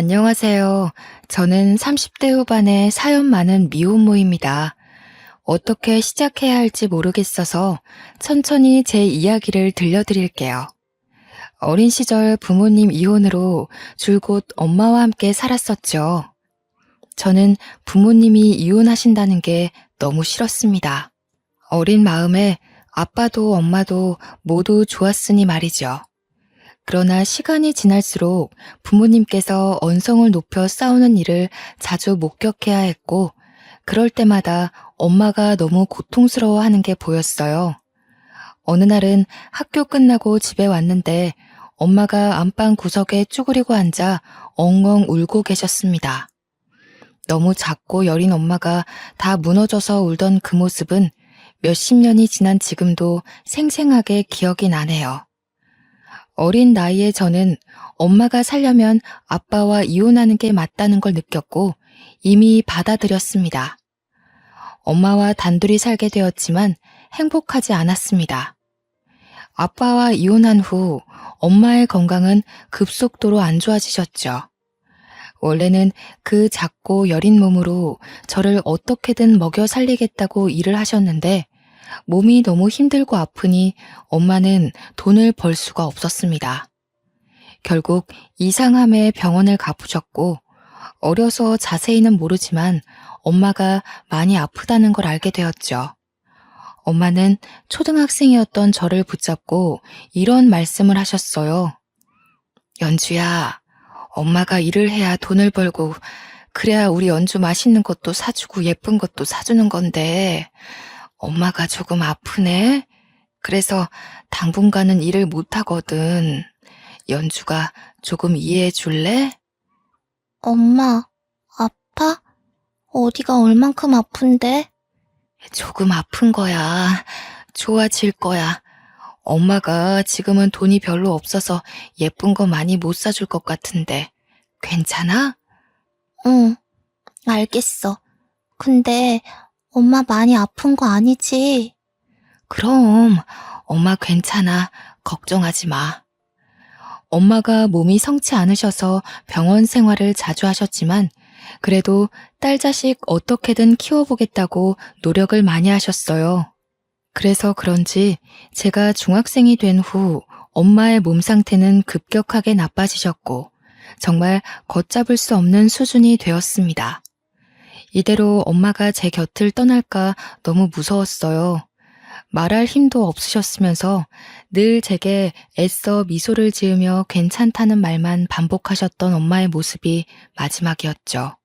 안녕하세요. 저는 30대 후반의 사연 많은 미혼모입니다. 어떻게 시작해야 할지 모르겠어서 천천히 제 이야기를 들려드릴게요. 어린 시절 부모님 이혼으로 줄곧 엄마와 함께 살았었죠. 저는 부모님이 이혼하신다는 게 너무 싫었습니다. 어린 마음에 아빠도 엄마도 모두 좋았으니 말이죠. 그러나 시간이 지날수록 부모님께서 언성을 높여 싸우는 일을 자주 목격해야 했고, 그럴 때마다 엄마가 너무 고통스러워하는 게 보였어요. 어느 날은 학교 끝나고 집에 왔는데 엄마가 안방 구석에 쭈그리고 앉아 엉엉 울고 계셨습니다. 너무 작고 여린 엄마가 다 무너져서 울던 그 모습은 몇십 년이 지난 지금도 생생하게 기억이 나네요. 어린 나이에 저는 엄마가 살려면 아빠와 이혼하는 게 맞다는 걸 느꼈고 이미 받아들였습니다. 엄마와 단둘이 살게 되었지만 행복하지 않았습니다. 아빠와 이혼한 후 엄마의 건강은 급속도로 안 좋아지셨죠. 원래는 그 작고 여린 몸으로 저를 어떻게든 먹여 살리겠다고 일을 하셨는데 몸이 너무 힘들고 아프니 엄마는 돈을 벌 수가 없었습니다. 결국 이상함에 병원을 가보셨고 어려서 자세히는 모르지만 엄마가 많이 아프다는 걸 알게 되었죠. 엄마는 초등학생이었던 저를 붙잡고 이런 말씀을 하셨어요. 연주야, 엄마가 일을 해야 돈을 벌고 그래야 우리 연주 맛있는 것도 사주고 예쁜 것도 사주는 건데 엄마가 조금 아프네? 그래서 당분간은 일을 못하거든. 연주가 조금 이해해 줄래? 엄마, 아파? 어디가 얼만큼 아픈데? 조금 아픈 거야. 좋아질 거야. 엄마가 지금은 돈이 별로 없어서 예쁜 거 많이 못 사줄 것 같은데. 괜찮아? 응, 알겠어. 근데 엄마 많이 아픈 거 아니지? 그럼 엄마 괜찮아. 걱정하지 마. 엄마가 몸이 성치 않으셔서 병원 생활을 자주 하셨지만 그래도 딸 자식 어떻게든 키워보겠다고 노력을 많이 하셨어요. 그래서 그런지 제가 중학생이 된 후 엄마의 몸 상태는 급격하게 나빠지셨고 정말 걷잡을 수 없는 수준이 되었습니다. 이대로 엄마가 제 곁을 떠날까 너무 무서웠어요. 말할 힘도 없으셨으면서 늘 제게 애써 미소를 지으며 괜찮다는 말만 반복하셨던 엄마의 모습이 마지막이었죠.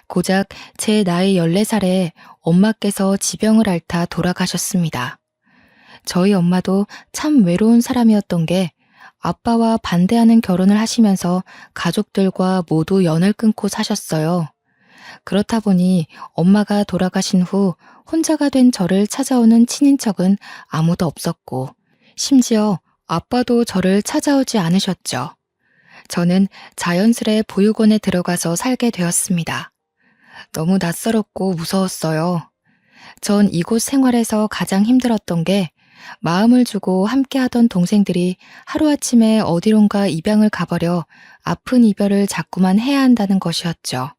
고작 제 나이 14살에 엄마께서 지병을 앓다 돌아가셨습니다. 저희 엄마도 참 외로운 사람이었던 게 아빠와 반대하는 결혼을 하시면서 가족들과 모두 연을 끊고 사셨어요. 그렇다 보니 엄마가 돌아가신 후 혼자가 된 저를 찾아오는 친인척은 아무도 없었고 심지어 아빠도 저를 찾아오지 않으셨죠. 저는 자연스레 보육원에 들어가서 살게 되었습니다. 너무 낯설었고 무서웠어요. 전 이곳 생활에서 가장 힘들었던 게 마음을 주고 함께하던 동생들이 하루아침에 어디론가 입양을 가버려 아픈 이별을 자꾸만 해야 한다는 것이었죠.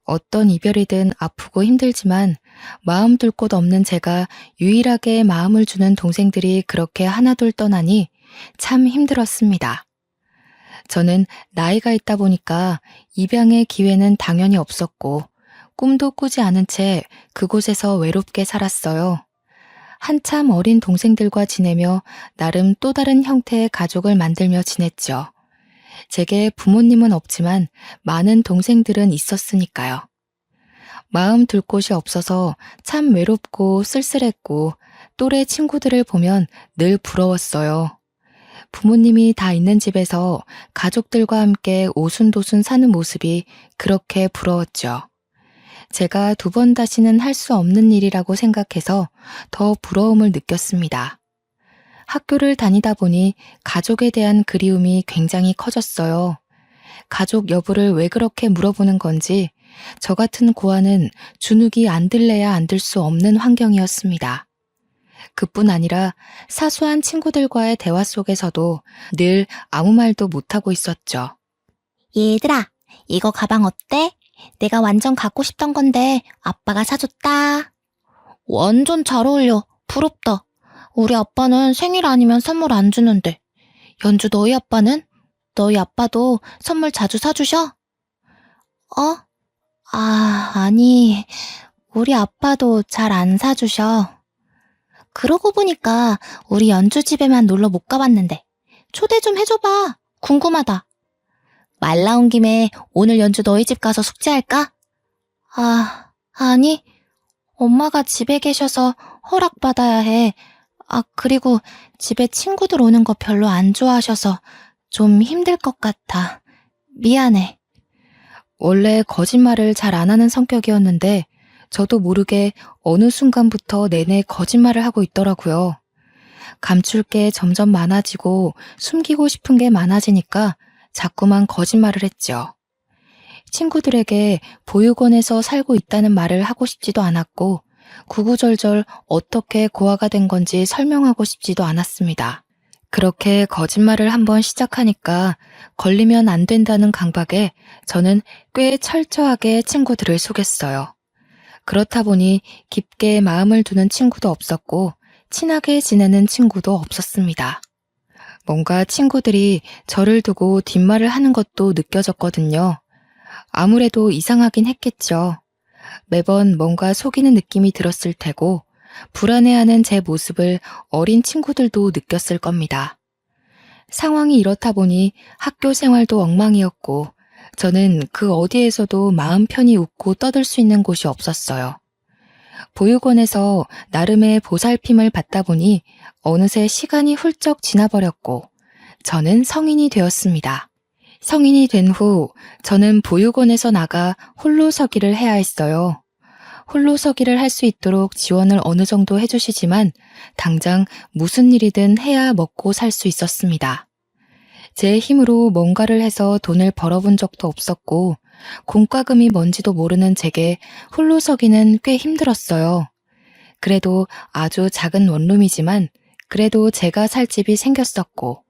어떤 이별이든 아프고 힘들지만 마음 둘 곳 없는 제가 유일하게 마음을 주는 동생들이 그렇게 하나둘 떠나니 참 힘들었습니다. 저는 나이가 있다 보니까 입양의 기회는 당연히 없었고 꿈도 꾸지 않은 채 그곳에서 외롭게 살았어요. 한참 어린 동생들과 지내며 나름 또 다른 형태의 가족을 만들며 지냈죠. 제게 부모님은 없지만 많은 동생들은 있었으니까요. 마음 둘 곳이 없어서 참 외롭고 쓸쓸했고 또래 친구들을 보면 늘 부러웠어요. 부모님이 다 있는 집에서 가족들과 함께 오순도순 사는 모습이 그렇게 부러웠죠. 제가 두 번 다시는 할 수 없는 일이라고 생각해서 더 부러움을 느꼈습니다. 학교를 다니다 보니 가족에 대한 그리움이 굉장히 커졌어요. 가족 여부를 왜 그렇게 물어보는 건지 저 같은 고아는 주눅이 안 들래야 안 들 수 없는 환경이었습니다. 그뿐 아니라 사소한 친구들과의 대화 속에서도 늘 아무 말도 못하고 있었죠. 얘들아, 이거 가방 어때? 내가 완전 갖고 싶던 건데 아빠가 사줬다. 완전 잘 어울려. 부럽다. 우리 아빠는 생일 아니면 선물 안 주는데. 연주, 너희 아빠는? 너희 아빠도 선물 자주 사주셔? 아니, 우리 아빠도 잘 안 사주셔. 그러고 보니까 우리 연주 집에만 놀러 못 가봤는데 초대 좀 해줘봐. 궁금하다. 말 나온 김에 오늘 연주 너희 집 가서 숙제할까? 아니. 엄마가 집에 계셔서 허락받아야 해. 그리고 집에 친구들 오는 거 별로 안 좋아하셔서 좀 힘들 것 같아. 미안해. 원래 거짓말을 잘 안 하는 성격이었는데 저도 모르게 어느 순간부터 내내 거짓말을 하고 있더라고요. 감출 게 점점 많아지고 숨기고 싶은 게 많아지니까 자꾸만 거짓말을 했죠. 친구들에게 보육원에서 살고 있다는 말을 하고 싶지도 않았고 구구절절 어떻게 고아가 된 건지 설명하고 싶지도 않았습니다. 그렇게 거짓말을 한번 시작하니까 걸리면 안 된다는 강박에 저는 꽤 철저하게 친구들을 속였어요. 그렇다 보니 깊게 마음을 두는 친구도 없었고 친하게 지내는 친구도 없었습니다. 뭔가 친구들이 저를 두고 뒷말을 하는 것도 느껴졌거든요. 아무래도 이상하긴 했겠죠. 매번 뭔가 속이는 느낌이 들었을 테고 불안해하는 제 모습을 어린 친구들도 느꼈을 겁니다. 상황이 이렇다 보니 학교 생활도 엉망이었고 저는 그 어디에서도 마음 편히 웃고 떠들 수 있는 곳이 없었어요. 보육원에서 나름의 보살핌을 받다 보니 어느새 시간이 훌쩍 지나버렸고 저는 성인이 되었습니다. 성인이 된 후 저는 보육원에서 나가 홀로서기를 해야 했어요. 홀로서기를 할 수 있도록 지원을 어느 정도 해주시지만 당장 무슨 일이든 해야 먹고 살 수 있었습니다. 제 힘으로 뭔가를 해서 돈을 벌어본 적도 없었고 공과금이 뭔지도 모르는 제게 홀로서기는 꽤 힘들었어요. 그래도 아주 작은 원룸이지만 그래도 제가 살 집이 생겼었고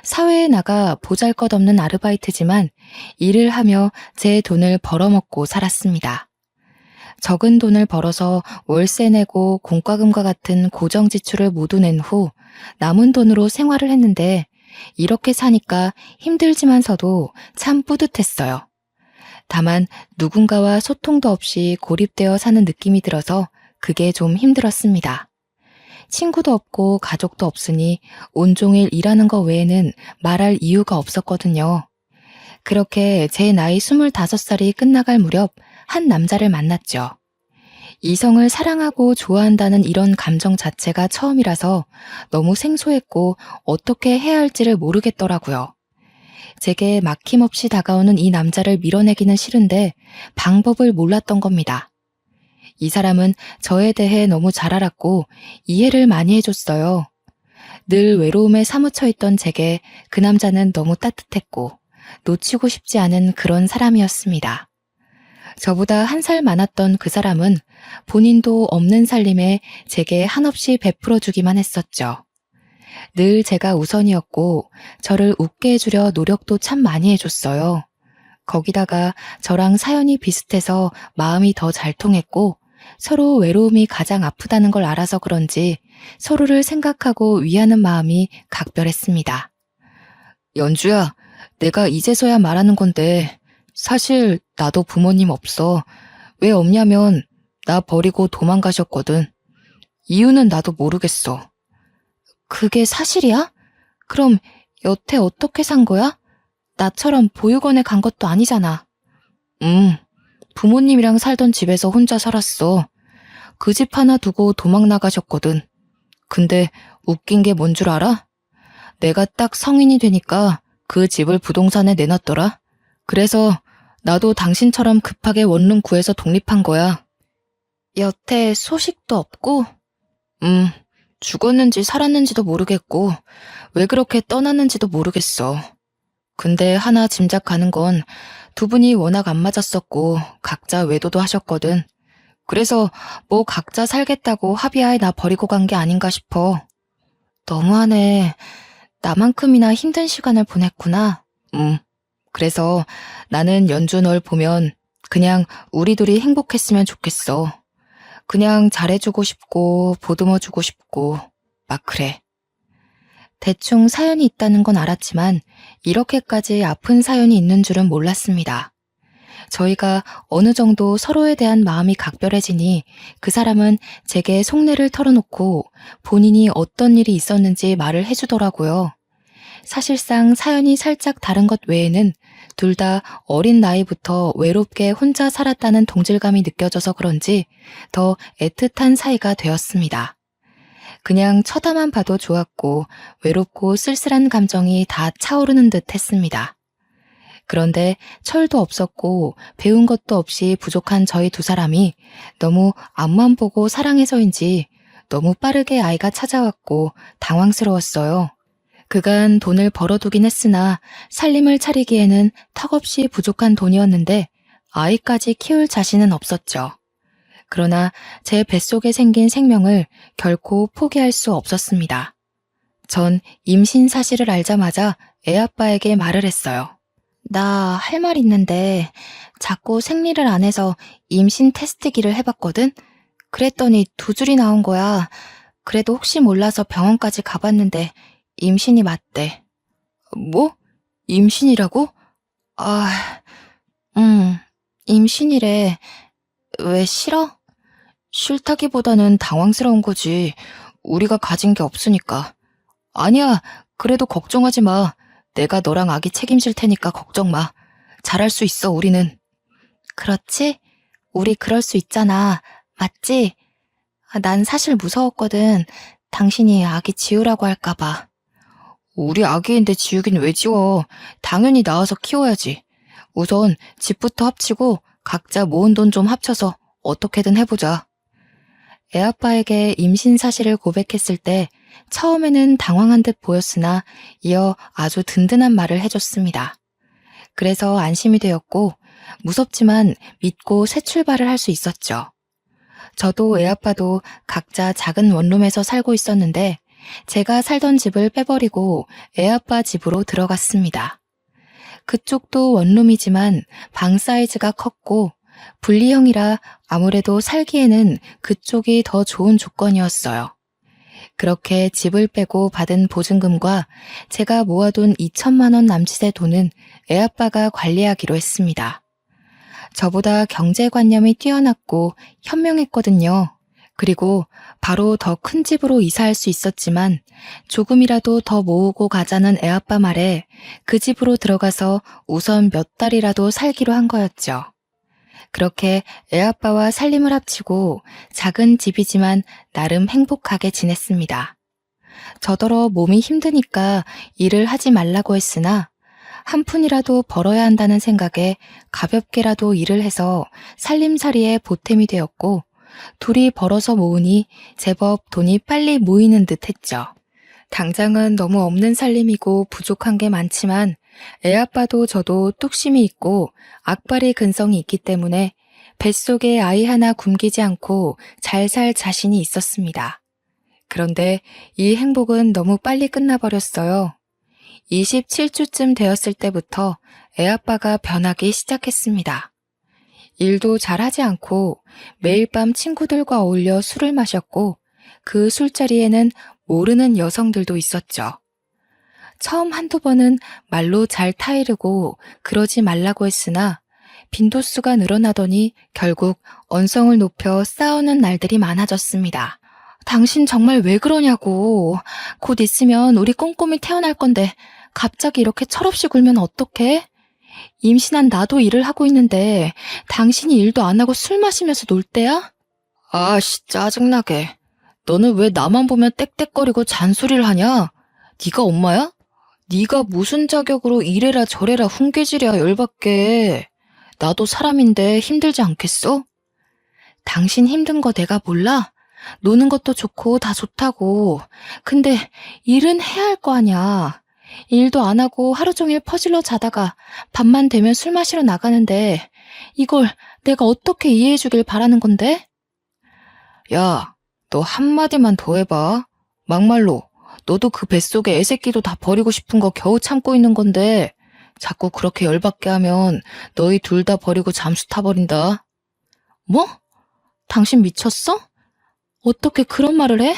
사회에 나가 보잘것없는 아르바이트지만 일을 하며 제 돈을 벌어먹고 살았습니다. 적은 돈을 벌어서 월세 내고 공과금과 같은 고정 지출을 모두 낸 후 남은 돈으로 생활을 했는데 이렇게 사니까 힘들지만서도 참 뿌듯했어요. 다만 누군가와 소통도 없이 고립되어 사는 느낌이 들어서 그게 좀 힘들었습니다. 친구도 없고 가족도 없으니 온종일 일하는 거 외에는 말할 이유가 없었거든요. 그렇게 제 나이 25살이 끝나갈 무렵 한 남자를 만났죠. 이성을 사랑하고 좋아한다는 이런 감정 자체가 처음이라서 너무 생소했고 어떻게 해야 할지를 모르겠더라고요. 제게 막힘없이 다가오는 이 남자를 밀어내기는 싫은데 방법을 몰랐던 겁니다. 이 사람은 저에 대해 너무 잘 알았고 이해를 많이 해줬어요. 늘 외로움에 사무쳐 있던 제게 그 남자는 너무 따뜻했고 놓치고 싶지 않은 그런 사람이었습니다. 저보다 한 살 많았던 그 사람은 본인도 없는 살림에 제게 한없이 베풀어주기만 했었죠. 늘 제가 우선이었고 저를 웃게 해주려 노력도 참 많이 해줬어요. 거기다가 저랑 사연이 비슷해서 마음이 더 잘 통했고 서로 외로움이 가장 아프다는 걸 알아서 그런지 서로를 생각하고 위하는 마음이 각별했습니다. 연주야, 내가 이제서야 말하는 건데 사실 나도 부모님 없어. 왜 없냐면 나 버리고 도망가셨거든. 이유는 나도 모르겠어. 그게 사실이야? 그럼 여태 어떻게 산 거야? 나처럼 보육원에 간 것도 아니잖아. 부모님이랑 살던 집에서 혼자 살았어. 그 집 하나 두고 도망 나가셨거든. 근데 웃긴 게 뭔 줄 알아? 내가 딱 성인이 되니까 그 집을 부동산에 내놨더라. 그래서 나도 당신처럼 급하게 원룸 구해서 독립한 거야. 여태 소식도 없고? 죽었는지 살았는지도 모르겠고 왜 그렇게 떠났는지도 모르겠어. 근데 하나 짐작 가는 건 두 분이 워낙 안 맞았었고 각자 외도도 하셨거든. 그래서 뭐 각자 살겠다고 합의하에 나 버리고 간 게 아닌가 싶어. 너무하네. 나만큼이나 힘든 시간을 보냈구나. 그래서 나는 연주 널 보면 그냥 우리 둘이 행복했으면 좋겠어. 그냥 잘해주고 싶고 보듬어주고 싶고 막 그래. 대충 사연이 있다는 건 알았지만 이렇게까지 아픈 사연이 있는 줄은 몰랐습니다. 저희가 어느 정도 서로에 대한 마음이 각별해지니 그 사람은 제게 속내를 털어놓고 본인이 어떤 일이 있었는지 말을 해주더라고요. 사실상 사연이 살짝 다른 것 외에는 둘 다 어린 나이부터 외롭게 혼자 살았다는 동질감이 느껴져서 그런지 더 애틋한 사이가 되었습니다. 그냥 쳐다만 봐도 좋았고 외롭고 쓸쓸한 감정이 다 차오르는 듯 했습니다. 그런데 철도 없었고 배운 것도 없이 부족한 저희 두 사람이 너무 앞만 보고 사랑해서인지 너무 빠르게 아이가 찾아왔고 당황스러웠어요. 그간 돈을 벌어두긴 했으나 살림을 차리기에는 턱없이 부족한 돈이었는데 아이까지 키울 자신은 없었죠. 그러나 제 뱃속에 생긴 생명을 결코 포기할 수 없었습니다. 전 임신 사실을 알자마자 애아빠에게 말을 했어요. 나 할 말 있는데 자꾸 생리를 안 해서 임신 테스트기를 해봤거든? 그랬더니 2줄이 나온 거야. 그래도 혹시 몰라서 병원까지 가봤는데 임신이 맞대. 뭐? 임신이라고? 아, 임신이래. 왜 싫어? 싫다기보다는 당황스러운 거지. 우리가 가진 게 없으니까. 아니야, 그래도 걱정하지 마. 내가 너랑 아기 책임질 테니까 걱정 마. 잘할 수 있어, 우리는. 그렇지? 우리 그럴 수 있잖아. 맞지? 난 사실 무서웠거든. 당신이 아기 지우라고 할까봐. 우리 아기인데 지우긴 왜 지워. 당연히 낳아서 키워야지. 우선 집부터 합치고 각자 모은 돈 좀 합쳐서 어떻게든 해보자. 애아빠에게 임신 사실을 고백했을 때 처음에는 당황한 듯 보였으나 이어 아주 든든한 말을 해줬습니다. 그래서 안심이 되었고 무섭지만 믿고 새 출발을 할 수 있었죠. 저도 애아빠도 각자 작은 원룸에서 살고 있었는데 제가 살던 집을 빼버리고 애아빠 집으로 들어갔습니다. 그쪽도 원룸이지만 방 사이즈가 컸고 분리형이라 아무래도 살기에는 그쪽이 더 좋은 조건이었어요. 그렇게 집을 빼고 받은 보증금과 제가 모아둔 2천만 원 남짓의 돈은 애아빠가 관리하기로 했습니다. 저보다 경제관념이 뛰어났고 현명했거든요. 그리고 바로 더 큰 집으로 이사할 수 있었지만 조금이라도 더 모으고 가자는 애아빠 말에 그 집으로 들어가서 우선 몇 달이라도 살기로 한 거였죠. 그렇게 애아빠와 살림을 합치고 작은 집이지만 나름 행복하게 지냈습니다. 저더러 몸이 힘드니까 일을 하지 말라고 했으나 한 푼이라도 벌어야 한다는 생각에 가볍게라도 일을 해서 살림살이에 보탬이 되었고 둘이 벌어서 모으니 제법 돈이 빨리 모이는 듯 했죠. 당장은 너무 없는 살림이고 부족한 게 많지만 애아빠도 저도 뚝심이 있고 악바리 근성이 있기 때문에 뱃속에 아이 하나 굶기지 않고 잘 살 자신이 있었습니다. 그런데 이 행복은 너무 빨리 끝나버렸어요. 27주쯤 되었을 때부터 애아빠가 변하기 시작했습니다. 일도 잘하지 않고 매일 밤 친구들과 어울려 술을 마셨고 그 술자리에는 모르는 여성들도 있었죠. 처음 한두 번은 말로 잘 타이르고 그러지 말라고 했으나 빈도수가 늘어나더니 결국 언성을 높여 싸우는 날들이 많아졌습니다. 당신 정말 왜 그러냐고. 곧 있으면 우리 꼼꼼히 태어날 건데 갑자기 이렇게 철없이 굴면 어떡해? 임신한 나도 일을 하고 있는데 당신이 일도 안 하고 술 마시면서 놀 때야? 아씨 짜증나게. 너는 왜 나만 보면 떽떽거리고 잔소리를 하냐? 네가 엄마야? 네가 무슨 자격으로 이래라 저래라 훈계질이야 열받게. 나도 사람인데 힘들지 않겠어? 당신 힘든 거 내가 몰라? 노는 것도 좋고 다 좋다고. 근데 일은 해야 할 거 아냐. 일도 안 하고 하루 종일 퍼질러 자다가 밤만 되면 술 마시러 나가는데 이걸 내가 어떻게 이해해 주길 바라는 건데? 야, 너 한마디만 더 해봐. 막말로 너도 그 뱃속에 애새끼도 다 버리고 싶은 거 겨우 참고 있는 건데 자꾸 그렇게 열받게 하면 너희 둘 다 버리고 잠수 타버린다. 뭐? 당신 미쳤어? 어떻게 그런 말을 해?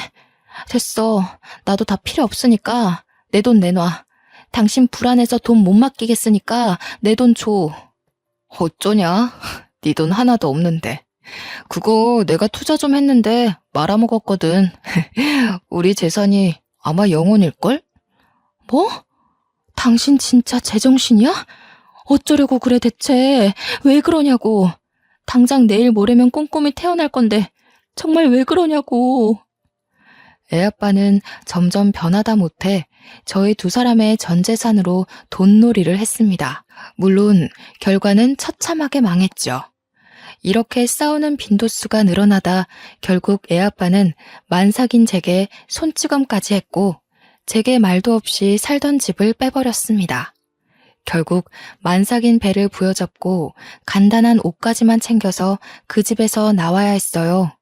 됐어. 나도 다 필요 없으니까 내 돈 내놔. 당신 불안해서 돈 못 맡기겠으니까 내 돈 줘. 어쩌냐? 네 돈 하나도 없는데. 그거 내가 투자 좀 했는데 말아먹었거든. 우리 재산이 아마 영원일걸? 뭐? 당신 진짜 제정신이야? 어쩌려고 그래 대체? 왜 그러냐고. 당장 내일 모레면 꼼꼼히 태어날 건데 정말 왜 그러냐고. 애아빠는 점점 변하다 못해 저희 두 사람의 전 재산으로 돈놀이를 했습니다. 물론 결과는 처참하게 망했죠. 이렇게 싸우는 빈도수가 늘어나다 결국 애아빠는 만삭인 제게 손찌검까지 했고 제게 말도 없이 살던 집을 빼버렸습니다. 결국 만삭인 배를 부여잡고 간단한 옷까지만 챙겨서 그 집에서 나와야 했어요.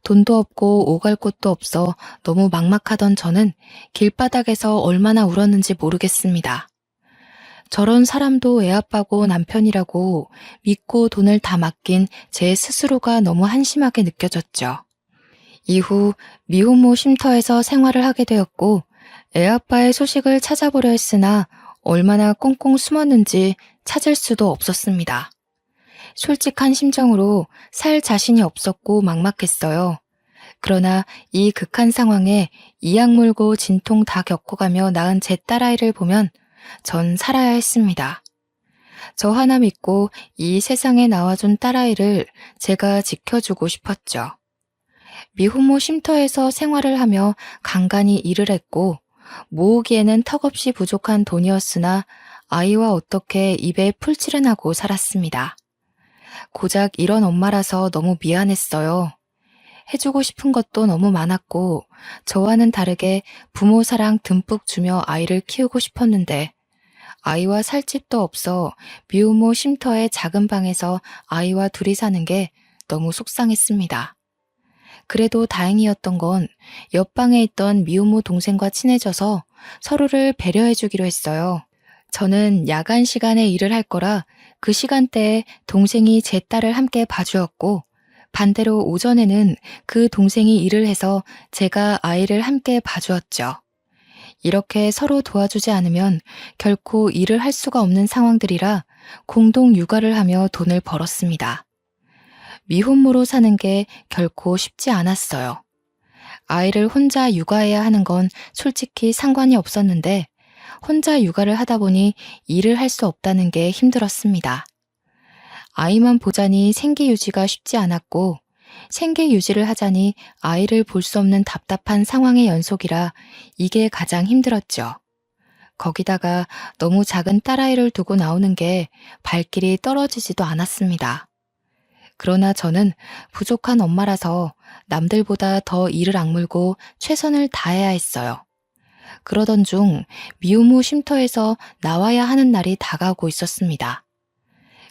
돈도 없고 오갈 곳도 없어 너무 막막하던 저는 길바닥에서 얼마나 울었는지 모르겠습니다. 저런 사람도 애아빠고 남편이라고 믿고 돈을 다 맡긴 제 스스로가 너무 한심하게 느껴졌죠. 이후 미혼모 쉼터에서 생활을 하게 되었고 애아빠의 소식을 찾아보려 했으나 얼마나 꽁꽁 숨었는지 찾을 수도 없었습니다. 솔직한 심정으로 살 자신이 없었고 막막했어요. 그러나 이 극한 상황에 이악 물고 진통 다 겪어가며 낳은 제 딸아이를 보면 전 살아야 했습니다. 저 하나 믿고 이 세상에 나와준 딸아이를 제가 지켜주고 싶었죠. 미혼모 쉼터에서 생활을 하며 간간히 일을 했고 모으기에는 턱없이 부족한 돈이었으나 아이와 어떻게 입에 풀칠은 하고 살았습니다. 고작 이런 엄마라서 너무 미안했어요. 해주고 싶은 것도 너무 많았고 저와는 다르게 부모 사랑 듬뿍 주며 아이를 키우고 싶었는데 아이와 살 집도 없어 미혼모 쉼터의 작은 방에서 아이와 둘이 사는 게 너무 속상했습니다. 그래도 다행이었던 건 옆방에 있던 미혼모 동생과 친해져서 서로를 배려해주기로 했어요. 저는 야간 시간에 일을 할 거라 그 시간대에 동생이 제 딸을 함께 봐주었고 반대로 오전에는 그 동생이 일을 해서 제가 아이를 함께 봐주었죠. 이렇게 서로 도와주지 않으면 결코 일을 할 수가 없는 상황들이라 공동 육아를 하며 돈을 벌었습니다. 미혼모로 사는 게 결코 쉽지 않았어요. 아이를 혼자 육아해야 하는 건 솔직히 상관이 없었는데 혼자 육아를 하다 보니 일을 할 수 없다는 게 힘들었습니다. 아이만 보자니 생계 유지가 쉽지 않았고 생계 유지를 하자니 아이를 볼 수 없는 답답한 상황의 연속이라 이게 가장 힘들었죠. 거기다가 너무 작은 딸아이를 두고 나오는 게 발길이 떨어지지도 않았습니다. 그러나 저는 부족한 엄마라서 남들보다 더 이를 악물고 최선을 다해야 했어요. 그러던 중 미혼모 쉼터에서 나와야 하는 날이 다가오고 있었습니다.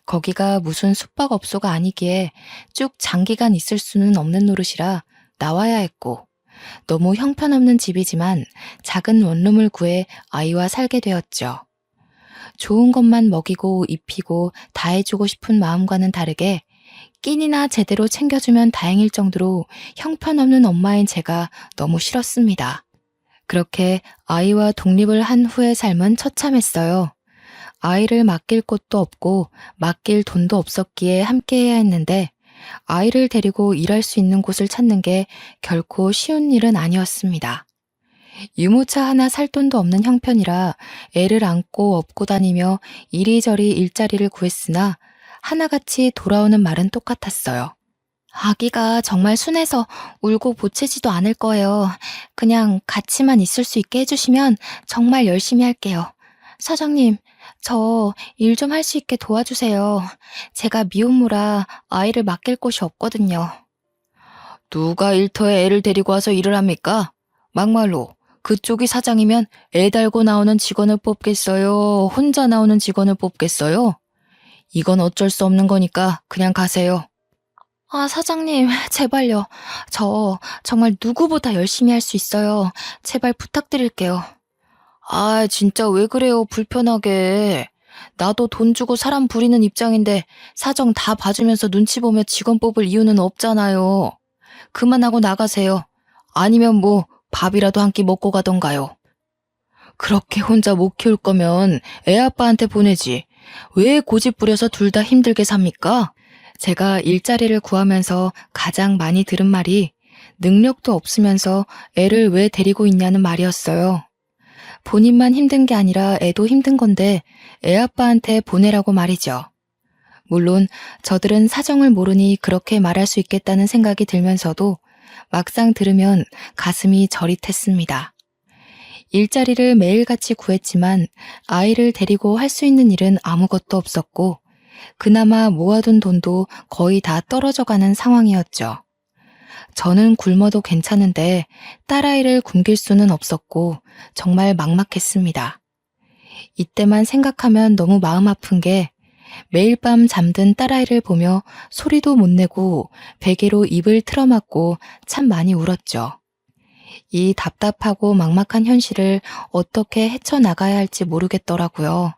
거기가 무슨 숙박업소가 아니기에 쭉 장기간 있을 수는 없는 노릇이라 나와야 했고 너무 형편없는 집이지만 작은 원룸을 구해 아이와 살게 되었죠. 좋은 것만 먹이고 입히고 다 해주고 싶은 마음과는 다르게 끼니나 제대로 챙겨주면 다행일 정도로 형편없는 엄마인 제가 너무 싫었습니다. 그렇게 아이와 독립을 한 후의 삶은 처참했어요. 아이를 맡길 곳도 없고 맡길 돈도 없었기에 함께해야 했는데 아이를 데리고 일할 수 있는 곳을 찾는 게 결코 쉬운 일은 아니었습니다. 유모차 하나 살 돈도 없는 형편이라 애를 안고 업고 다니며 이리저리 일자리를 구했으나 하나같이 돌아오는 말은 똑같았어요. 아기가 정말 순해서 울고 보채지도 않을 거예요. 그냥 같이만 있을 수 있게 해주시면 정말 열심히 할게요. 사장님, 저 일 좀 할 수 있게 도와주세요. 제가 미혼모라 아이를 맡길 곳이 없거든요. 누가 일터에 애를 데리고 와서 일을 합니까? 막말로 그쪽이 사장이면 애 달고 나오는 직원을 뽑겠어요? 혼자 나오는 직원을 뽑겠어요? 이건 어쩔 수 없는 거니까 그냥 가세요. 아, 사장님, 제발요. 저 정말 누구보다 열심히 할 수 있어요. 제발 부탁드릴게요. 아, 진짜 왜 그래요, 불편하게. 나도 돈 주고 사람 부리는 입장인데 사정 다 봐주면서 눈치 보며 직원 뽑을 이유는 없잖아요. 그만하고 나가세요. 아니면 뭐 밥이라도 한 끼 먹고 가던가요. 그렇게 혼자 못 키울 거면 애 아빠한테 보내지. 왜 고집 부려서 둘 다 힘들게 삽니까? 제가 일자리를 구하면서 가장 많이 들은 말이 능력도 없으면서 애를 왜 데리고 있냐는 말이었어요. 본인만 힘든 게 아니라 애도 힘든 건데 애 아빠한테 보내라고 말이죠. 물론 저들은 사정을 모르니 그렇게 말할 수 있겠다는 생각이 들면서도 막상 들으면 가슴이 저릿했습니다. 일자리를 매일같이 구했지만 아이를 데리고 할 수 있는 일은 아무것도 없었고 그나마 모아둔 돈도 거의 다 떨어져가는 상황이었죠. 저는 굶어도 괜찮은데 딸아이를 굶길 수는 없었고 정말 막막했습니다. 이때만 생각하면 너무 마음 아픈 게 매일 밤 잠든 딸아이를 보며 소리도 못 내고 베개로 입을 틀어막고 참 많이 울었죠. 이 답답하고 막막한 현실을 어떻게 헤쳐나가야 할지 모르겠더라고요.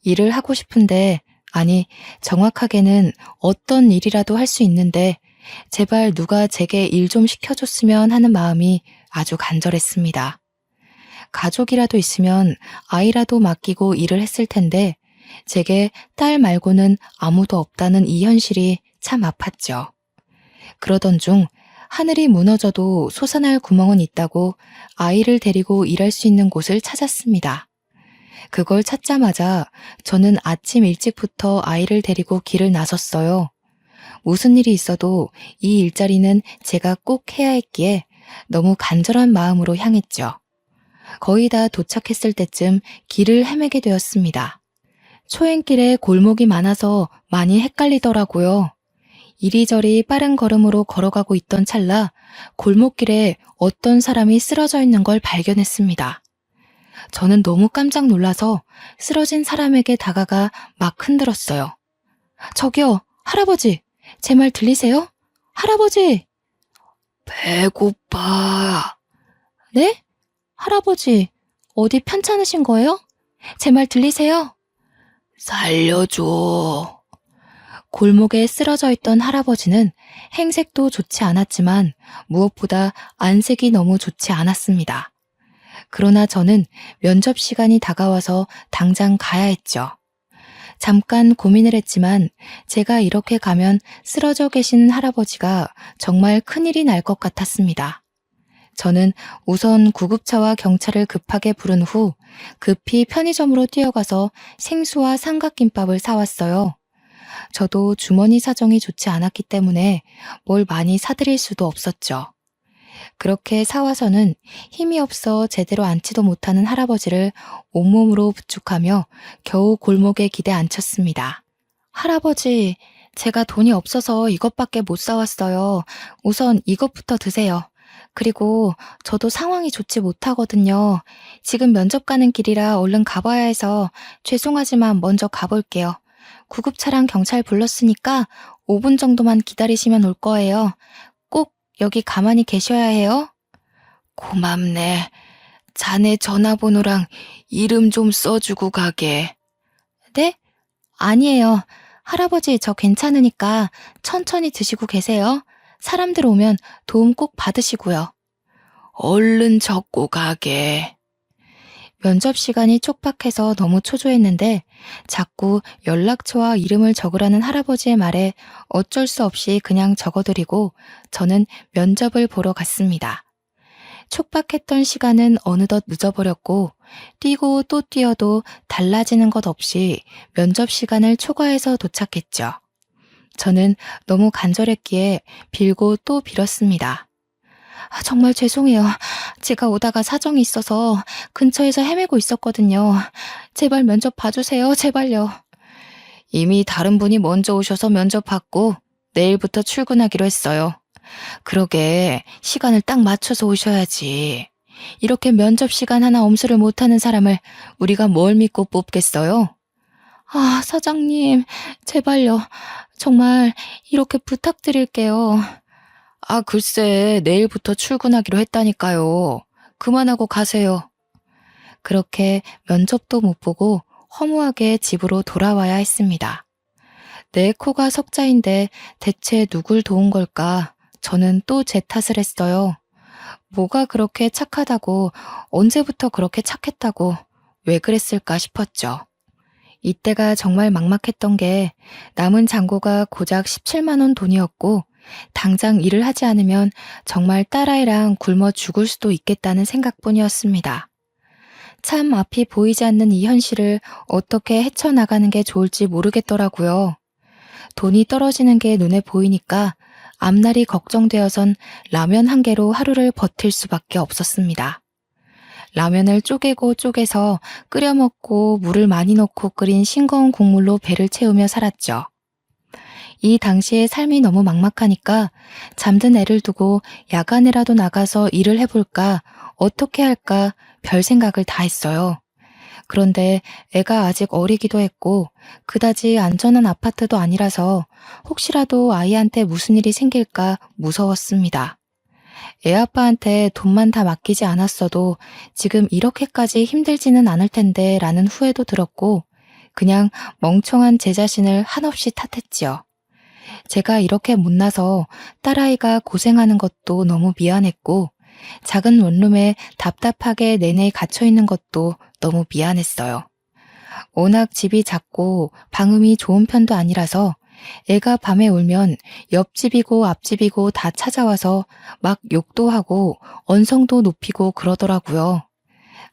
일을 하고 싶은데, 아니, 정확하게는 어떤 일이라도 할 수 있는데 제발 누가 제게 일 좀 시켜줬으면 하는 마음이 아주 간절했습니다. 가족이라도 있으면 아이라도 맡기고 일을 했을 텐데 제게 딸 말고는 아무도 없다는 이 현실이 참 아팠죠. 그러던 중 하늘이 무너져도 솟아날 구멍은 있다고 아이를 데리고 일할 수 있는 곳을 찾았습니다. 그걸 찾자마자 저는 아침 일찍부터 아이를 데리고 길을 나섰어요. 무슨 일이 있어도 이 일자리는 제가 꼭 해야 했기에 너무 간절한 마음으로 향했죠. 거의 다 도착했을 때쯤 길을 헤매게 되었습니다. 초행길에 골목이 많아서 많이 헷갈리더라고요. 이리저리 빠른 걸음으로 걸어가고 있던 찰나 골목길에 어떤 사람이 쓰러져 있는 걸 발견했습니다. 저는 너무 깜짝 놀라서 쓰러진 사람에게 다가가 막 흔들었어요. 저기요, 할아버지, 제 말 들리세요? 할아버지! 배고파. 네? 할아버지, 어디 편찮으신 거예요? 제 말 들리세요? 살려줘. 골목에 쓰러져 있던 할아버지는 행색도 좋지 않았지만 무엇보다 안색이 너무 좋지 않았습니다. 그러나 저는 면접 시간이 다가와서 당장 가야 했죠. 잠깐 고민을 했지만 제가 이렇게 가면 쓰러져 계신 할아버지가 정말 큰일이 날 것 같았습니다. 저는 우선 구급차와 경찰을 급하게 부른 후 급히 편의점으로 뛰어가서 생수와 삼각김밥을 사왔어요. 저도 주머니 사정이 좋지 않았기 때문에 뭘 많이 사드릴 수도 없었죠. 그렇게 사와서는 힘이 없어 제대로 앉지도 못하는 할아버지를 온몸으로 부축하며 겨우 골목에 기대 앉혔습니다. 할아버지, 제가 돈이 없어서 이것밖에 못 사왔어요. 우선 이것부터 드세요. 그리고 저도 상황이 좋지 못하거든요. 지금 면접 가는 길이라 얼른 가봐야 해서 죄송하지만 먼저 가볼게요. 구급차랑 경찰 불렀으니까 5분 정도만 기다리시면 올 거예요. 꼭 여기 가만히 계셔야 해요. 고맙네. 자네 전화번호랑 이름 좀 써주고 가게. 네? 아니에요. 할아버지 저 괜찮으니까 천천히 드시고 계세요. 사람들 오면 도움 꼭 받으시고요. 얼른 적고 가게. 면접 시간이 촉박해서 너무 초조했는데 자꾸 연락처와 이름을 적으라는 할아버지의 말에 어쩔 수 없이 그냥 적어드리고 저는 면접을 보러 갔습니다. 촉박했던 시간은 어느덧 늦어버렸고 뛰고 또 뛰어도 달라지는 것 없이 면접 시간을 초과해서 도착했죠. 저는 너무 간절했기에 빌고 또 빌었습니다. 정말 죄송해요. 제가 오다가 사정이 있어서 근처에서 헤매고 있었거든요. 제발 면접 봐주세요. 제발요. 이미 다른 분이 먼저 오셔서 면접 받고 내일부터 출근하기로 했어요. 그러게 시간을 딱 맞춰서 오셔야지. 이렇게 면접 시간 하나 엄수를 못하는 사람을 우리가 뭘 믿고 뽑겠어요? 사장님, 제발요. 정말 이렇게 부탁드릴게요. 글쎄, 내일부터 출근하기로 했다니까요. 그만하고 가세요. 그렇게 면접도 못 보고 허무하게 집으로 돌아와야 했습니다. 내 코가 석자인데 대체 누굴 도운 걸까? 저는 또 제 탓을 했어요. 뭐가 그렇게 착하다고, 언제부터 그렇게 착했다고, 왜 그랬을까 싶었죠. 이때가 정말 막막했던 게 남은 잔고가 고작 17만 원 돈이었고 당장 일을 하지 않으면 정말 딸아이랑 굶어 죽을 수도 있겠다는 생각뿐이었습니다. 참 앞이 보이지 않는 이 현실을 어떻게 헤쳐나가는 게 좋을지 모르겠더라고요. 돈이 떨어지는 게 눈에 보이니까 앞날이 걱정되어선 라면 한 개로 하루를 버틸 수밖에 없었습니다. 라면을 쪼개고 쪼개서 끓여 먹고 물을 많이 넣고 끓인 싱거운 국물로 배를 채우며 살았죠. 이 당시에 삶이 너무 막막하니까 잠든 애를 두고 야간에라도 나가서 일을 해볼까, 어떻게 할까 별 생각을 다 했어요. 그런데 애가 아직 어리기도 했고 그다지 안전한 아파트도 아니라서 혹시라도 아이한테 무슨 일이 생길까 무서웠습니다. 애아빠한테 돈만 다 맡기지 않았어도 지금 이렇게까지 힘들지는 않을 텐데 라는 후회도 들었고 그냥 멍청한 제 자신을 한없이 탓했지요. 제가 이렇게 못나서 딸아이가 고생하는 것도 너무 미안했고 작은 원룸에 답답하게 내내 갇혀있는 것도 너무 미안했어요. 워낙 집이 작고 방음이 좋은 편도 아니라서 애가 밤에 울면 옆집이고 앞집이고 다 찾아와서 막 욕도 하고 언성도 높이고 그러더라고요.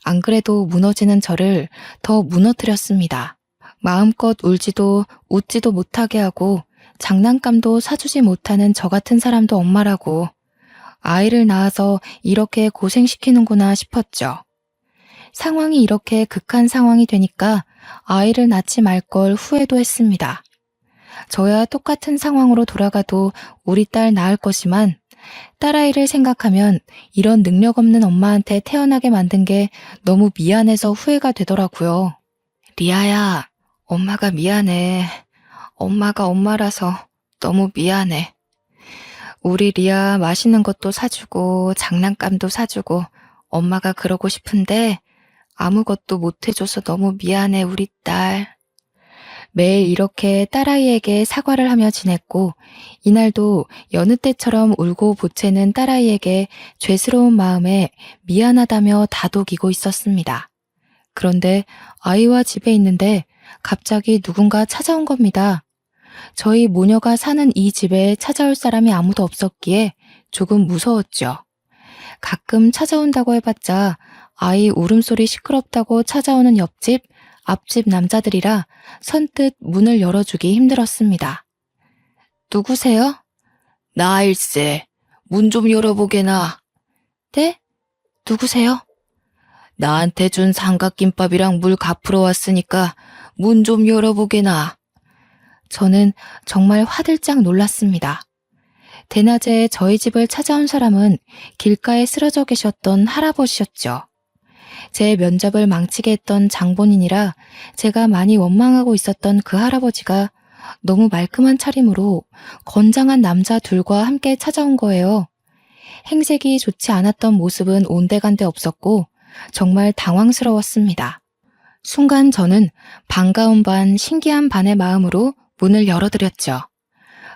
안 그래도 무너지는 저를 더 무너뜨렸습니다. 마음껏 울지도 웃지도 못하게 하고 장난감도 사주지 못하는 저 같은 사람도 엄마라고 아이를 낳아서 이렇게 고생시키는구나 싶었죠. 상황이 이렇게 극한 상황이 되니까 아이를 낳지 말 걸 후회도 했습니다. 저야 똑같은 상황으로 돌아가도 우리 딸 낳을 것이만 딸아이를 생각하면 이런 능력 없는 엄마한테 태어나게 만든 게 너무 미안해서 후회가 되더라고요. 리아야, 엄마가 미안해. 엄마가 엄마라서 너무 미안해. 우리 리아 맛있는 것도 사주고 장난감도 사주고 엄마가 그러고 싶은데 아무것도 못해줘서 너무 미안해 우리 딸. 매일 이렇게 딸아이에게 사과를 하며 지냈고 이날도 여느 때처럼 울고 보채는 딸아이에게 죄스러운 마음에 미안하다며 다독이고 있었습니다. 그런데 아이와 집에 있는데 갑자기 누군가 찾아온 겁니다. 저희 모녀가 사는 이 집에 찾아올 사람이 아무도 없었기에 조금 무서웠죠. 가끔 찾아온다고 해봤자 아이 울음소리 시끄럽다고 찾아오는 옆집, 앞집 남자들이라 선뜻 문을 열어주기 힘들었습니다. 누구세요? 나일세. 문 좀 열어보게나. 네? 누구세요? 나한테 준 삼각김밥이랑 물 갚으러 왔으니까 문 좀 열어보게나. 저는 정말 화들짝 놀랐습니다. 대낮에 저희 집을 찾아온 사람은 길가에 쓰러져 계셨던 할아버지셨죠. 제 면접을 망치게 했던 장본인이라 제가 많이 원망하고 있었던 그 할아버지가 너무 말끔한 차림으로 건장한 남자 둘과 함께 찾아온 거예요. 행색이 좋지 않았던 모습은 온데간데 없었고 정말 당황스러웠습니다. 순간 저는 반가운 반 신기한 반의 마음으로 문을 열어드렸죠.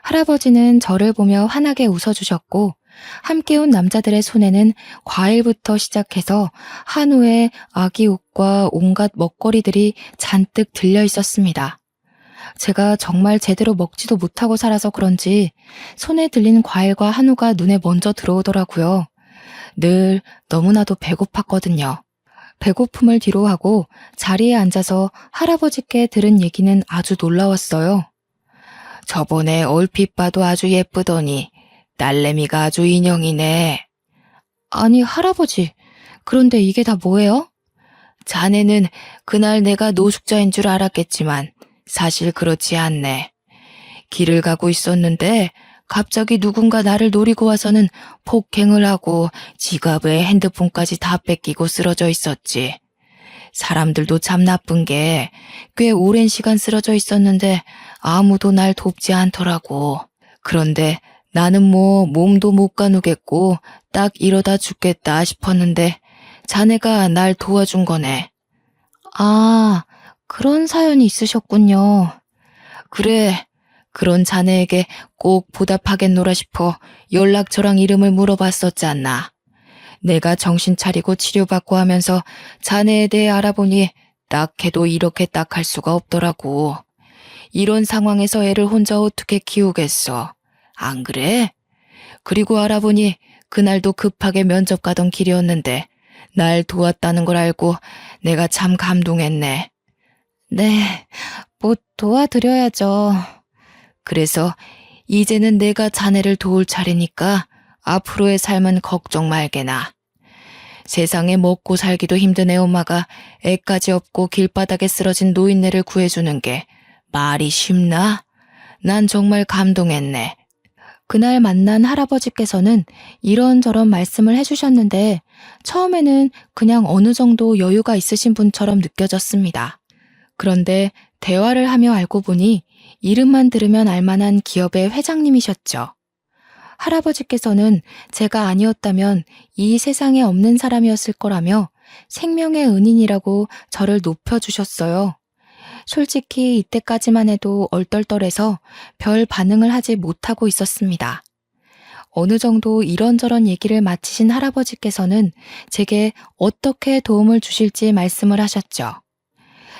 할아버지는 저를 보며 환하게 웃어주셨고 함께 온 남자들의 손에는 과일부터 시작해서 한우에 아기 옷과 온갖 먹거리들이 잔뜩 들려 있었습니다. 제가 정말 제대로 먹지도 못하고 살아서 그런지 손에 들린 과일과 한우가 눈에 먼저 들어오더라고요. 늘 너무나도 배고팠거든요. 배고픔을 뒤로하고 자리에 앉아서 할아버지께 들은 얘기는 아주 놀라웠어요. 저번에 얼핏 봐도 아주 예쁘더니 딸내미가 아주 인형이네. 아니 할아버지, 그런데 이게 다 뭐예요? 자네는 그날 내가 노숙자인 줄 알았겠지만 사실 그렇지 않네. 길을 가고 있었는데 갑자기 누군가 나를 노리고 와서는 폭행을 하고 지갑에 핸드폰까지 다 뺏기고 쓰러져 있었지. 사람들도 참 나쁜 게 꽤 오랜 시간 쓰러져 있었는데 아무도 날 돕지 않더라고. 그런데 나는 뭐 몸도 못 가누겠고 딱 이러다 죽겠다 싶었는데 자네가 날 도와준 거네. 아, 그런 사연이 있으셨군요. 그래, 그런 자네에게 꼭 보답하겠노라 싶어 연락처랑 이름을 물어봤었잖아. 내가 정신 차리고 치료받고 하면서 자네에 대해 알아보니 딱해도 이렇게 딱할 수가 없더라고. 이런 상황에서 애를 혼자 어떻게 키우겠어. 안 그래? 그리고 알아보니 그날도 급하게 면접 가던 길이었는데 날 도왔다는 걸 알고 내가 참 감동했네. 네, 뭐 도와드려야죠. 그래서 이제는 내가 자네를 도울 차례니까 앞으로의 삶은 걱정 말게나. 세상에 먹고 살기도 힘든 애 엄마가 애까지 없고 길바닥에 쓰러진 노인네를 구해주는 게 말이 쉽나? 난 정말 감동했네. 그날 만난 할아버지께서는 이런저런 말씀을 해주셨는데 처음에는 그냥 어느 정도 여유가 있으신 분처럼 느껴졌습니다. 그런데 대화를 하며 알고 보니 이름만 들으면 알만한 기업의 회장님이셨죠. 할아버지께서는 제가 아니었다면 이 세상에 없는 사람이었을 거라며 생명의 은인이라고 저를 높여주셨어요. 솔직히 이때까지만 해도 얼떨떨해서 별 반응을 하지 못하고 있었습니다. 어느 정도 이런저런 얘기를 마치신 할아버지께서는 제게 어떻게 도움을 주실지 말씀을 하셨죠.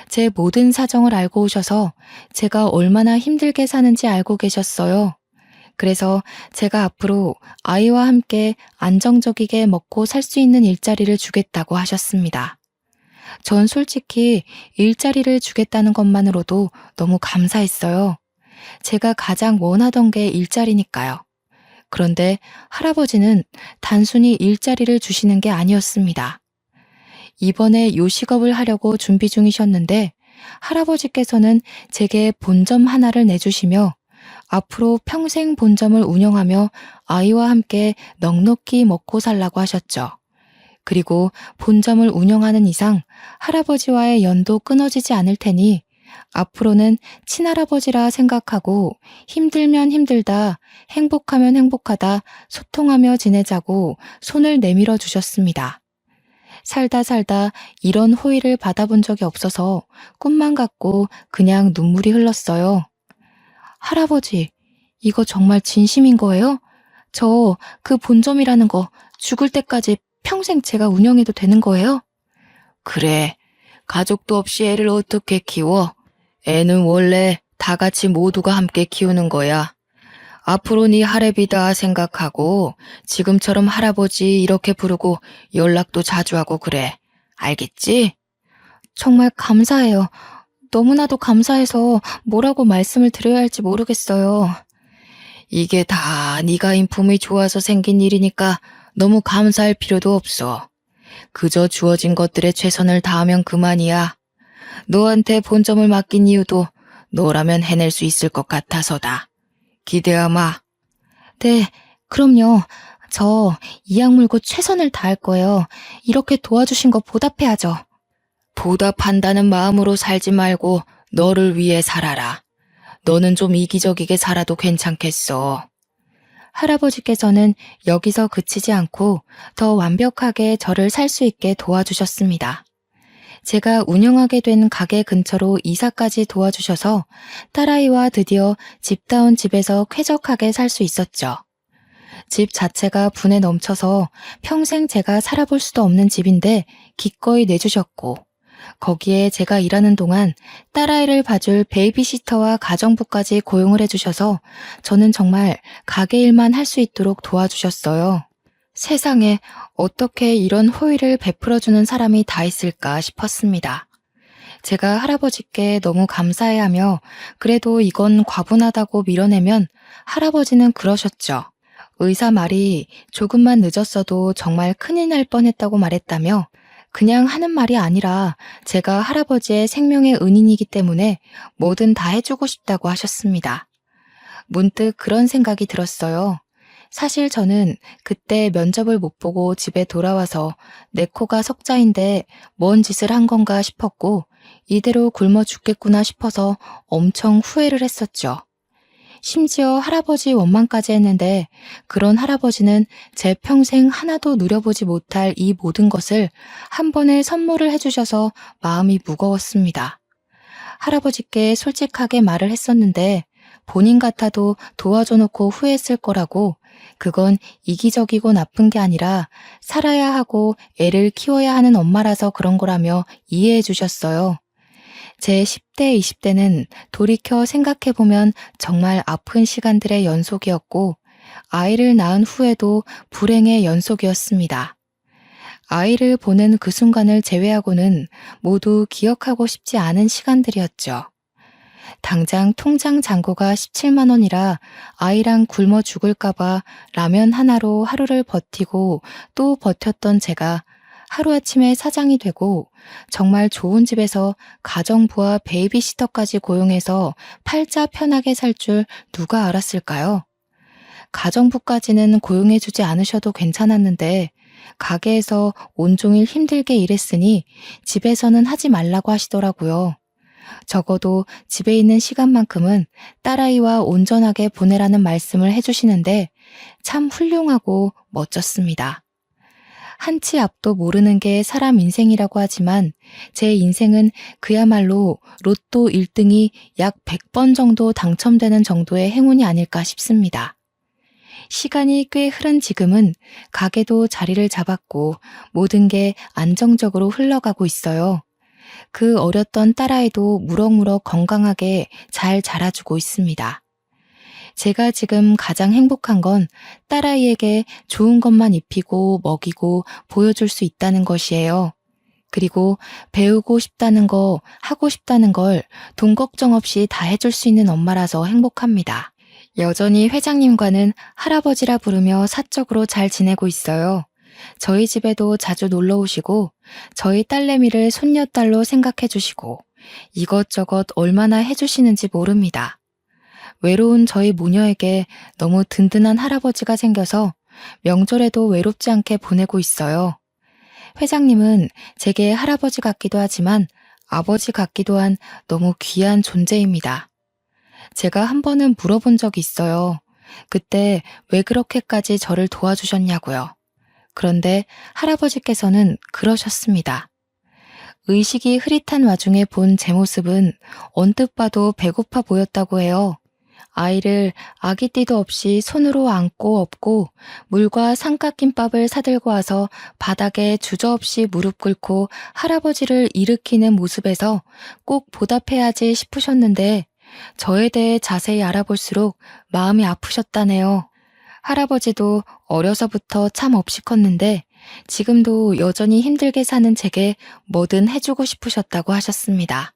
제 모든 사정을 알고 오셔서 제가 얼마나 힘들게 사는지 알고 계셨어요. 그래서 제가 앞으로 아이와 함께 안정적이게 먹고 살 수 있는 일자리를 주겠다고 하셨습니다. 전 솔직히 일자리를 주겠다는 것만으로도 너무 감사했어요. 제가 가장 원하던 게 일자리니까요. 그런데 할아버지는 단순히 일자리를 주시는 게 아니었습니다. 이번에 요식업을 하려고 준비 중이셨는데 할아버지께서는 제게 본점 하나를 내주시며 앞으로 평생 본점을 운영하며 아이와 함께 넉넉히 먹고 살라고 하셨죠. 그리고 본점을 운영하는 이상 할아버지와의 연도 끊어지지 않을 테니 앞으로는 친할아버지라 생각하고 힘들면 힘들다, 행복하면 행복하다, 소통하며 지내자고 손을 내밀어 주셨습니다. 살다 살다 이런 호의를 받아본 적이 없어서 꿈만 같고 그냥 눈물이 흘렀어요. 할아버지, 이거 정말 진심인 거예요? 저 그 본점이라는 거 죽을 때까지 평생 제가 운영해도 되는 거예요? 그래, 가족도 없이 애를 어떻게 키워? 애는 원래 다 같이 모두가 함께 키우는 거야. 앞으로 네 할애비다 생각하고 지금처럼 할아버지 이렇게 부르고 연락도 자주 하고 그래. 알겠지? 정말 감사해요. 너무나도 감사해서 뭐라고 말씀을 드려야 할지 모르겠어요. 이게 다 네가 인품이 좋아서 생긴 일이니까 너무 감사할 필요도 없어. 그저 주어진 것들에 최선을 다하면 그만이야. 너한테 본점을 맡긴 이유도 너라면 해낼 수 있을 것 같아서다. 기대하마. 네, 그럼요. 저 이악 물고 최선을 다할 거예요. 이렇게 도와주신 거 보답해야죠. 보답한다는 마음으로 살지 말고 너를 위해 살아라. 너는 좀 이기적이게 살아도 괜찮겠어. 할아버지께서는 여기서 그치지 않고 더 완벽하게 저를 살 수 있게 도와주셨습니다. 제가 운영하게 된 가게 근처로 이사까지 도와주셔서 딸아이와 드디어 집다운 집에서 쾌적하게 살 수 있었죠. 집 자체가 분에 넘쳐서 평생 제가 살아볼 수도 없는 집인데 기꺼이 내주셨고 거기에 제가 일하는 동안 딸아이를 봐줄 베이비시터와 가정부까지 고용을 해주셔서 저는 정말 가게 일만 할 수 있도록 도와주셨어요. 세상에 어떻게 이런 호의를 베풀어주는 사람이 다 있을까 싶었습니다. 제가 할아버지께 너무 감사해하며 그래도 이건 과분하다고 밀어내면 할아버지는 그러셨죠. 의사 말이 조금만 늦었어도 정말 큰일 날 뻔했다고 말했다며 그냥 하는 말이 아니라 제가 할아버지의 생명의 은인이기 때문에 뭐든 다 해주고 싶다고 하셨습니다. 문득 그런 생각이 들었어요. 사실 저는 그때 면접을 못 보고 집에 돌아와서 내 코가 석자인데 뭔 짓을 한 건가 싶었고 이대로 굶어 죽겠구나 싶어서 엄청 후회를 했었죠. 심지어 할아버지 원망까지 했는데 그런 할아버지는 제 평생 하나도 누려보지 못할 이 모든 것을 한 번에 선물을 해주셔서 마음이 무거웠습니다. 할아버지께 솔직하게 말을 했었는데 본인 같아도 도와줘 놓고 후회했을 거라고 그건 이기적이고 나쁜 게 아니라 살아야 하고 애를 키워야 하는 엄마라서 그런 거라며 이해해 주셨어요. 제 10대, 20대는 돌이켜 생각해보면 정말 아픈 시간들의 연속이었고 아이를 낳은 후에도 불행의 연속이었습니다. 아이를 보는 그 순간을 제외하고는 모두 기억하고 싶지 않은 시간들이었죠. 당장 통장 잔고가 17만 원이라 아이랑 굶어 죽을까봐 라면 하나로 하루를 버티고 또 버텼던 제가 하루아침에 사장이 되고 정말 좋은 집에서 가정부와 베이비시터까지 고용해서 팔자 편하게 살 줄 누가 알았을까요? 가정부까지는 고용해주지 않으셔도 괜찮았는데 가게에서 온종일 힘들게 일했으니 집에서는 하지 말라고 하시더라고요. 적어도 집에 있는 시간만큼은 딸아이와 온전하게 보내라는 말씀을 해주시는데 참 훌륭하고 멋졌습니다. 한치 앞도 모르는 게 사람 인생이라고 하지만 제 인생은 그야말로 로또 1등이 약 100번 정도 당첨되는 정도의 행운이 아닐까 싶습니다. 시간이 꽤 흐른 지금은 가게도 자리를 잡았고 모든 게 안정적으로 흘러가고 있어요. 그 어렸던 딸아이도 무럭무럭 건강하게 잘 자라주고 있습니다. 제가 지금 가장 행복한 건 딸아이에게 좋은 것만 입히고 먹이고 보여줄 수 있다는 것이에요. 그리고 배우고 싶다는 거, 하고 싶다는 걸 돈 걱정 없이 다 해줄 수 있는 엄마라서 행복합니다. 여전히 회장님과는 할아버지라 부르며 사적으로 잘 지내고 있어요. 저희 집에도 자주 놀러 오시고 저희 딸내미를 손녀딸로 생각해 주시고 이것저것 얼마나 해주시는지 모릅니다. 외로운 저희 모녀에게 너무 든든한 할아버지가 생겨서 명절에도 외롭지 않게 보내고 있어요. 회장님은 제게 할아버지 같기도 하지만 아버지 같기도 한 너무 귀한 존재입니다. 제가 한 번은 물어본 적이 있어요. 그때 왜 그렇게까지 저를 도와주셨냐고요. 그런데 할아버지께서는 그러셨습니다. 의식이 흐릿한 와중에 본 제 모습은 언뜻 봐도 배고파 보였다고 해요. 아이를 아기띠도 없이 손으로 안고 업고 물과 삼각김밥을 사들고 와서 바닥에 주저없이 무릎 꿇고 할아버지를 일으키는 모습에서 꼭 보답해야지 싶으셨는데 저에 대해 자세히 알아볼수록 마음이 아프셨다네요. 할아버지도 어려서부터 참 없이 컸는데 지금도 여전히 힘들게 사는 제게 뭐든 해주고 싶으셨다고 하셨습니다.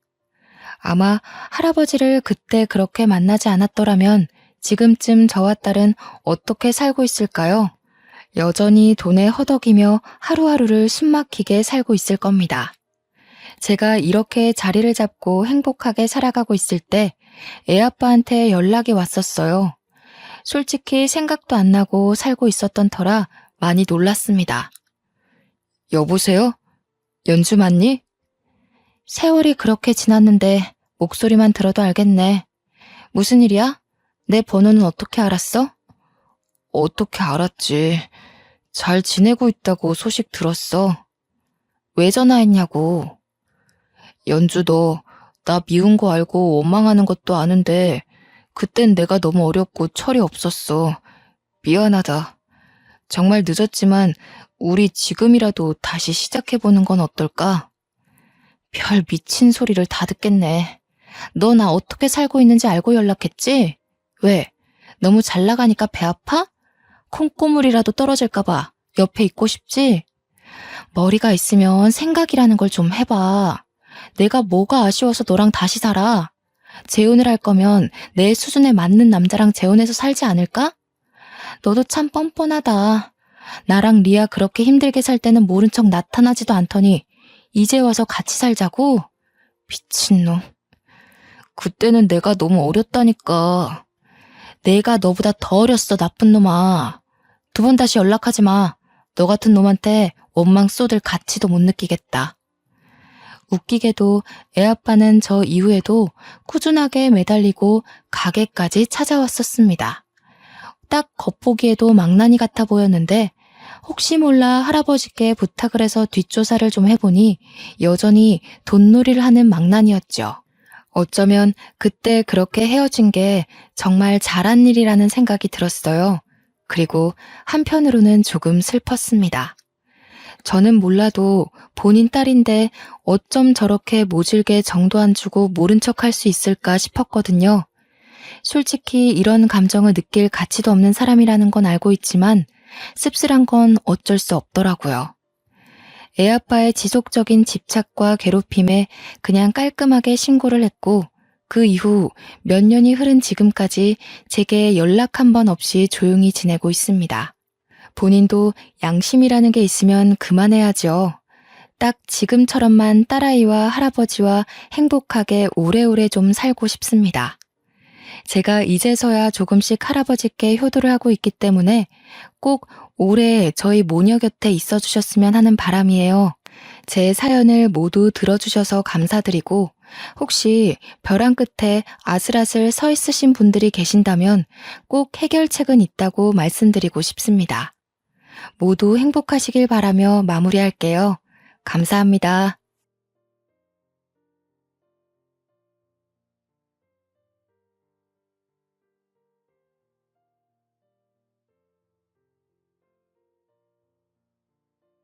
아마 할아버지를 그때 그렇게 만나지 않았더라면 지금쯤 저와 딸은 어떻게 살고 있을까요? 여전히 돈에 허덕이며 하루하루를 숨막히게 살고 있을 겁니다. 제가 이렇게 자리를 잡고 행복하게 살아가고 있을 때 애아빠한테 연락이 왔었어요. 솔직히 생각도 안 나고 살고 있었던 터라 많이 놀랐습니다. 여보세요? 연주 맞니? 세월이 그렇게 지났는데 목소리만 들어도 알겠네. 무슨 일이야? 내 번호는 어떻게 알았어? 어떻게 알았지. 잘 지내고 있다고 소식 들었어. 왜 전화했냐고. 연주 너 나 미운 거 알고 원망하는 것도 아는데 그땐 내가 너무 어렸고 철이 없었어. 미안하다. 정말 늦었지만 우리 지금이라도 다시 시작해보는 건 어떨까? 별 미친 소리를 다 듣겠네. 너 나 어떻게 살고 있는지 알고 연락했지? 왜? 너무 잘 나가니까 배 아파? 콩고물이라도 떨어질까봐 옆에 있고 싶지? 머리가 있으면 생각이라는 걸 좀 해봐. 내가 뭐가 아쉬워서 너랑 다시 살아? 재혼을 할 거면 내 수준에 맞는 남자랑 재혼해서 살지 않을까? 너도 참 뻔뻔하다. 나랑 리아 그렇게 힘들게 살 때는 모른 척 나타나지도 않더니 이제 와서 같이 살자고? 미친놈. 그때는 내가 너무 어렸다니까. 내가 너보다 더 어렸어, 나쁜 놈아. 2번 다시 연락하지 마. 너 같은 놈한테 원망 쏟을 가치도 못 느끼겠다. 웃기게도 애아빠는 저 이후에도 꾸준하게 매달리고 가게까지 찾아왔었습니다. 딱 겉보기에도 망나니 같아 보였는데 혹시 몰라 할아버지께 부탁을 해서 뒷조사를 좀 해보니 여전히 돈놀이를 하는 망나니였죠. 어쩌면 그때 그렇게 헤어진 게 정말 잘한 일이라는 생각이 들었어요. 그리고 한편으로는 조금 슬펐습니다. 저는 몰라도 본인 딸인데 어쩜 저렇게 모질게 정도 안 주고 모른 척 할 수 있을까 싶었거든요. 솔직히 이런 감정을 느낄 가치도 없는 사람이라는 건 알고 있지만 씁쓸한 건 어쩔 수 없더라고요. 애아빠의 지속적인 집착과 괴롭힘에 그냥 깔끔하게 신고를 했고 그 이후 몇 년이 흐른 지금까지 제게 연락 한 번 없이 조용히 지내고 있습니다. 본인도 양심이라는 게 있으면 그만해야죠. 딱 지금처럼만 딸아이와 할아버지와 행복하게 오래오래 좀 살고 싶습니다. 제가 이제서야 조금씩 할아버지께 효도를 하고 있기 때문에 꼭 오래 저희 모녀 곁에 있어 주셨으면 하는 바람이에요. 제 사연을 모두 들어주셔서 감사드리고 혹시 벼랑 끝에 아슬아슬 서 있으신 분들이 계신다면 꼭 해결책은 있다고 말씀드리고 싶습니다. 모두 행복하시길 바라며 마무리할게요. 감사합니다.